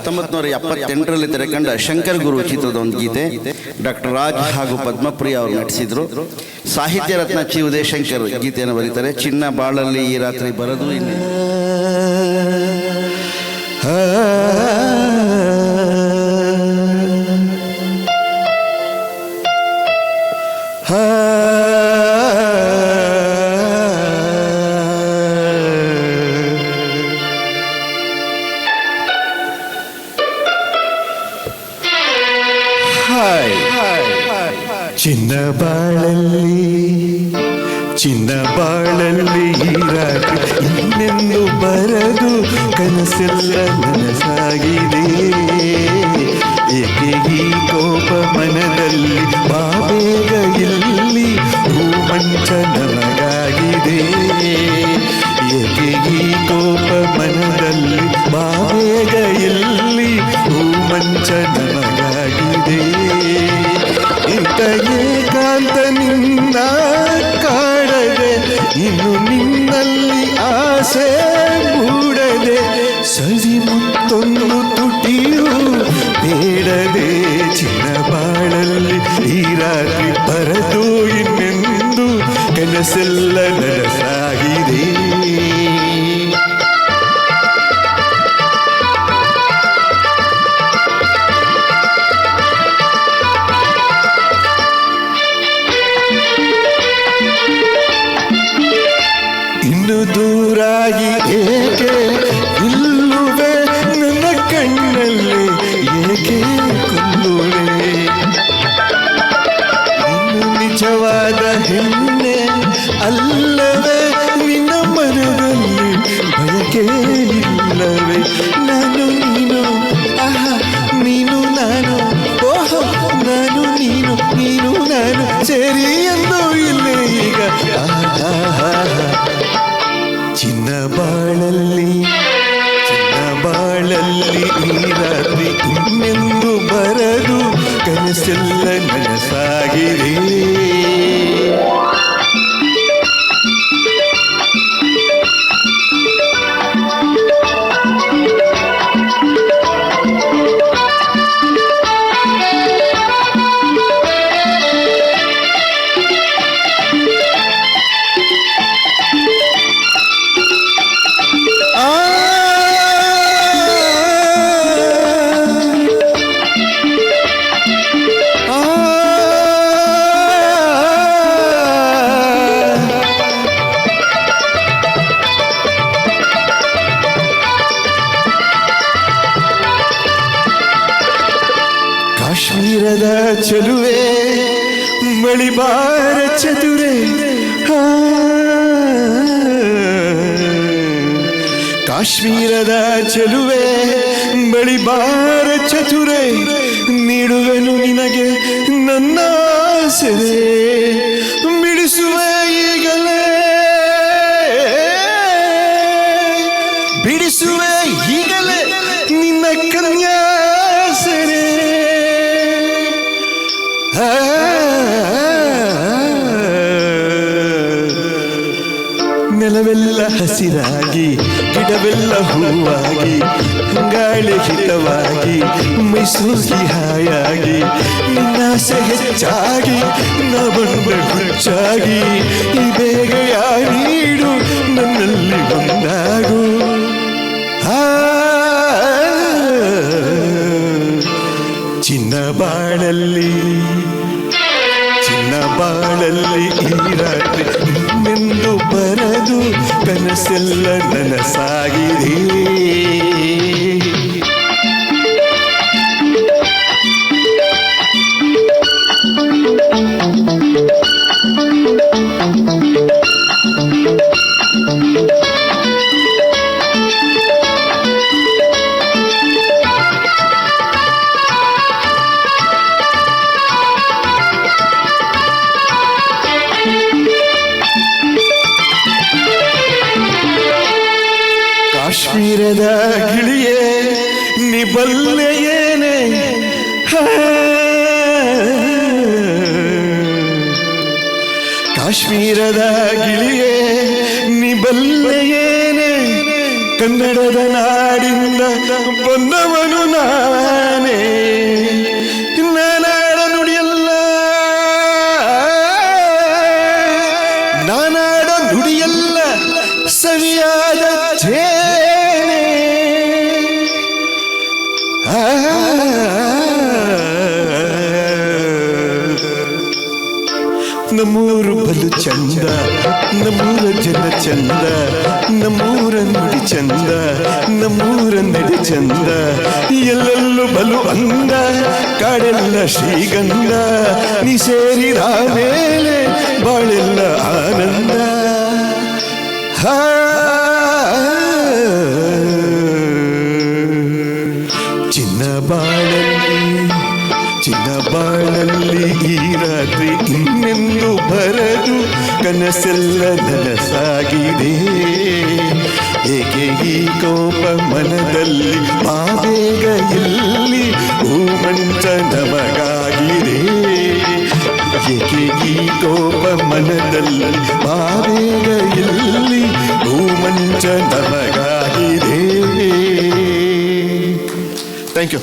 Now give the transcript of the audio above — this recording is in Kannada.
1978ರಲ್ಲಿ ತೆರೆಕಂಡ ಶಂಕರ್ ಗುರು ಚಿತ್ರದ ಒಂದು ಗೀತೆ. ಡಾಕ್ಟರ್ ರಾಜ್ ಹಾಗೂ ಪದ್ಮಪ್ರಿಯ ಅವರು ನಟಿಸಿದ್ರು. ಸಾಹಿತ್ಯ ರತ್ನ ಚಿ ಉದಯಶಂಕರ್ ಗೀತೆಯನ್ನು ಬರೀತಾರೆ. ಚಿನ್ನ ಬಾಳಲ್ಲಿ ಈ ರಾತ್ರಿ ಬರದು ಇಲ್ಲಿ. ಚಿನ್ನ ಬಾಳಲ್ಲಿ ಈ ರಾತ್ರಿ ಇನ್ನೆಂದು ಬರದು ಕನಸೆಲ್ಲ ನನಸಾಗಿದೆ. ಏಕೆ ಈ ಕೋಪ ಮನದಲ್ಲಿ ಬಾಬೇಗ ಇಲ್ಲಿ ಹೂಮಂಚ ನಮಗಾಗಿದೆ. ಏಕೆ ಈ ಕೋಪ ಮನದಲ್ಲಿ ಬಾಬೇಗ ಇಲ್ಲಿ ಹೂಮಂಚ ನಮಗಾಗಿದೆ. ಇಂಥ ಏಕಾಂತ ನಿನ್ನ ಕಾಡದೆ ಇನ್ನು ನಿನ್ನಲ್ಲಿ ಆಸೆ ಮೂಡದೆ ಸರಿ ಮತ್ತೊಂದು ತುಟಿಯು ಬೇಡದೆ. ಚಿನ್ನ ಬಾಳಲ್ಲಿ ಈ ರಾತ್ರಿ ಬರದು ಇನ್ನೆಂದು ಕನಸೆಲ್ಲ ನನಸಾಗಿದೆ. ಇನ್ನು ದೂರಾಗಿ ಏಕೆ ನಿಲ್ಲುವೆ ನನ್ನ ಕಣ್ಣಲ್ಲಿ ಏಕೆ ಕೊಲ್ಲುವೆ. ಇನ್ನು ನಿಜವಾದ ಹೆಣ್ಣೆ ಅಲ್ಲವೇ ನಿನ್ನ ಮನದಲ್ಲಿ ಬಯಕೆ ಇಲ್ಲವೇ. ನಾನು ನೀನು ನೀನು ನಾನು ಓಹೋ ನಾನು ನೀನು ನೀನು ನಾನು ಸರಿ ಎಂದು ಇಲ್ಲೇ ಈಗ. ಚಿನ್ನ ಬಾಳಲ್ಲಿ ಈ ರಾತ್ರಿ ಇನ್ನೆಂದು ಬರದು ಕನಸೆಲ್ಲ ನನಸಾಗಿದೆ. ಕಾಶ್ಮೀರದ ಚೆಲುವೆ ಮಳಿಬಾರ ಚತುರೆ. ಕಾಶ್ಮೀರದ ಚೆಲುವೆ ಬಳಿಬಾರ ಚತುರೆ. ನೀಡುವೆನು ನಿನಗೆ ನನ್ನ ಸೆರೆ ಬಿಡಿಸುವೆ ಈಗಲೇ ಬಿಡಿಸುವೆ ಈಗಲೇ ನಿನ್ನ ಕನ್ಯಾ ಸೆರೆ. ನೆಲವೆಲ್ಲ ಹಸಿರಾಗಿ ಗಿಡವೆಲ್ಲ ಹೂವಾಗಿ ಗಾಳಿ ಹಿತವಾಗಿ ಮೈಸೂಗಿ ಹಾಯಾಗಿ ನಿನ್ನಾಸೆ ಹೆಚ್ಚಾಗಿ ನ ಬಂದ ಹುಚ್ಚಾಗಿ ಈ ಬೇಗ ನೀಡು ನನ್ನಲ್ಲಿ ಬಂದಾಗು. ಚಿನ್ನ ಬಾಳಲ್ಲಿ ಈ ರಾತ್ರಿ ಇನ್ನೆಂದು ಬರದು ಕನಸೆಲ್ಲ ನನಸಾಗಿದೆ. ಕಾಶ್ಮೀರದ ಗಿಳಿಯೇ ನಿಬಲ್ಲೆಯೇನೆ ಕಾಶ್ಮೀರದ ಗಿಳಿಯೇ ನಿಬಲ್ಲೆಯೇನೆ ಕನ್ನಡದ ನಾಡಿಂದ ಬಂದವನು ನಾ ನಮ್ಮೂರು ಬಲು ಚಂದ, ನಮ್ಮೂರ ಜನ ಚಂದ, ನಮ್ಮೂರ ನುಡಿ ಚಂದ, ನಮ್ಮೂರ ನಡೆ ಚಂದ, ಎಲ್ಲೆಲ್ಲೂ ಬಲು ಅಂದ, ಕಾಡೆಲ್ಲ ಶ್ರೀಗಂಧ, ನೀ ಸೇರಿದ ಮೇಲೆ ಬಾಳೆಲ್ಲ ಆನಂದ. ಚಿನ್ನ ಬಾಳಲ್ಲಿ ಈ ರಾತ್ರಿ ಇನ್ನೆಂದು ಬರದು, ಕನಸೆಲ್ಲ ನನಸಾಗಿದೆ. ಏಕೆ ಈ ಕೋಪ ಮನದಲ್ಲಿ, ಬೇಗ ಇಲ್ಲಿ ಹೂಮಂಚ ನಮಗಾಗಿದೆ. ಏಕೆ ಈ ಕೋಪ ಮನದಲ್ಲಿ, ಬೇಗ ಇಲ್ಲಿ ಹೂಮಂಚ ನಮಗಾಗಿದೆ. Thank you.